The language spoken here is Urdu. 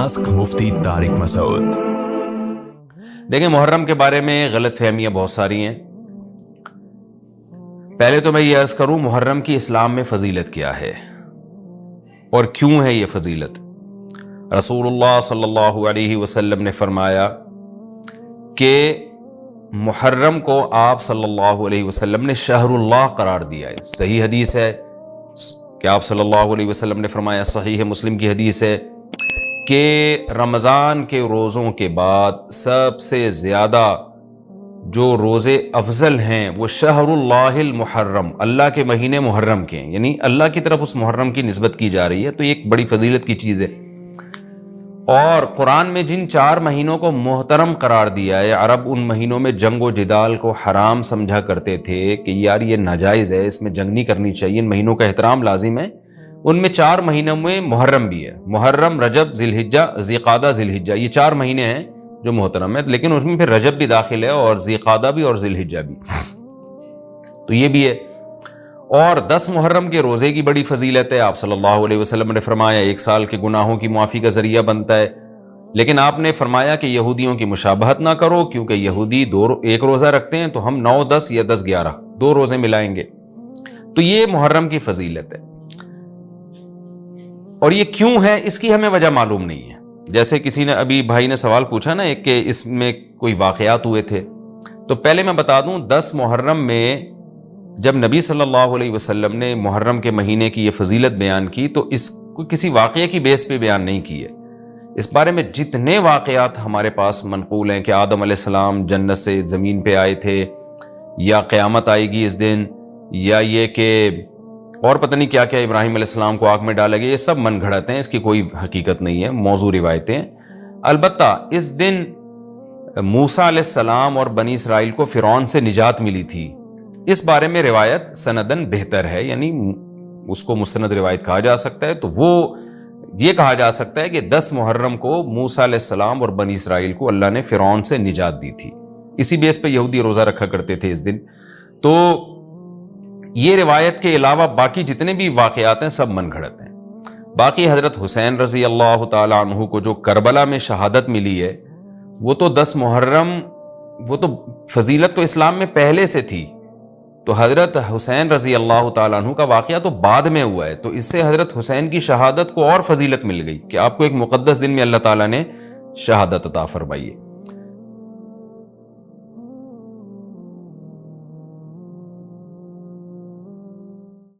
آسک مفتی طارق مسعود۔ دیکھیں، محرم کے بارے میں غلط فہمیاں بہت ساری ہیں۔ پہلے تو میں یہ عرض کروں، محرم کی اسلام میں فضیلت کیا ہے اور کیوں ہے یہ فضیلت۔ رسول اللہ صلی اللہ علیہ وسلم نے فرمایا کہ محرم کو آپ صلی اللہ علیہ وسلم نے شہر اللہ قرار دیا ہے۔ صحیح حدیث ہے کہ آپ صلی اللہ علیہ وسلم نے فرمایا، صحیح مسلم کی حدیث ہے کہ رمضان کے روزوں کے بعد سب سے زیادہ جو روزے افضل ہیں وہ شہر اللہ المحرم، اللہ کے مہینے محرم کے ہیں، یعنی اللہ کی طرف اس محرم کی نسبت کی جا رہی ہے، تو یہ ایک بڑی فضیلت کی چیز ہے۔ اور قرآن میں جن 4 مہینوں کو محترم قرار دیا ہے، عرب ان مہینوں میں جنگ و جدال کو حرام سمجھا کرتے تھے کہ یار یہ ناجائز ہے، اس میں جنگ نہیں کرنی چاہیے، ان مہینوں کا احترام لازم ہے۔ ان میں 4 مہینوں میں محرم بھی ہے، محرم، رجب، ذی الحجہ، ذی قعدہ، ذی الحجہ، یہ 4 مہینے ہیں جو محترم ہے، لیکن اس میں پھر رجب بھی داخل ہے اور ذی قعدہ بھی اور ذی الحجہ بھی، تو یہ بھی ہے۔ اور 10 محرم کے روزے کی بڑی فضیلت ہے۔ آپ صلی اللہ علیہ وسلم نے فرمایا 1 سال کے گناہوں کی معافی کا ذریعہ بنتا ہے، لیکن آپ نے فرمایا کہ یہودیوں کی مشابہت نہ کرو، کیونکہ یہودی 1 روزہ رکھتے ہیں تو ہم 9، 10 یا 10، 11 2 روزے ملائیں گے، تو یہ محرم کی فضیلت ہے۔ اور یہ کیوں ہے اس کی ہمیں وجہ معلوم نہیں ہے۔ جیسے کسی نے ابھی بھائی نے سوال پوچھا نا کہ اس میں کوئی واقعات ہوئے تھے، تو پہلے میں بتا دوں 10 محرم میں جب نبی صلی اللہ علیہ وسلم نے محرم کے مہینے کی یہ فضیلت بیان کی تو اس کو کسی واقعے کی بیس پہ بیان نہیں کی ہے۔ اس بارے میں جتنے واقعات ہمارے پاس منقول ہیں کہ آدم علیہ السلام جنت سے زمین پہ آئے تھے، یا قیامت آئے گی اس دن، یا یہ کہ اور پتہ نہیں کیا کیا، ابراہیم علیہ السلام کو آگ میں ڈالا گیا، یہ سب من گھڑت ہیں، اس کی کوئی حقیقت نہیں ہے، موضوع روایتیں ہیں۔ البتہ اس دن موسیٰ علیہ السلام اور بنی اسرائیل کو فرعون سے نجات ملی تھی، اس بارے میں روایت سندن بہتر ہے، یعنی اس کو مستند روایت کہا جا سکتا ہے۔ تو وہ یہ کہا جا سکتا ہے کہ 10 محرم کو موسیٰ علیہ السلام اور بنی اسرائیل کو اللہ نے فرعون سے نجات دی تھی، اسی بیس پہ یہودی روزہ رکھا کرتے تھے اس دن۔ تو یہ روایت کے علاوہ باقی جتنے بھی واقعات ہیں سب من گھڑت ہیں۔ باقی حضرت حسین رضی اللہ تعالی عنہ کو جو کربلا میں شہادت ملی ہے، وہ تو 10 محرم، وہ تو فضیلت تو اسلام میں پہلے سے تھی، تو حضرت حسین رضی اللہ تعالیٰ عنہ کا واقعہ تو بعد میں ہوا ہے، تو اس سے حضرت حسین کی شہادت کو اور فضیلت مل گئی کہ آپ کو ایک مقدس دن میں اللہ تعالیٰ نے شہادت عطا فرمائی ہے۔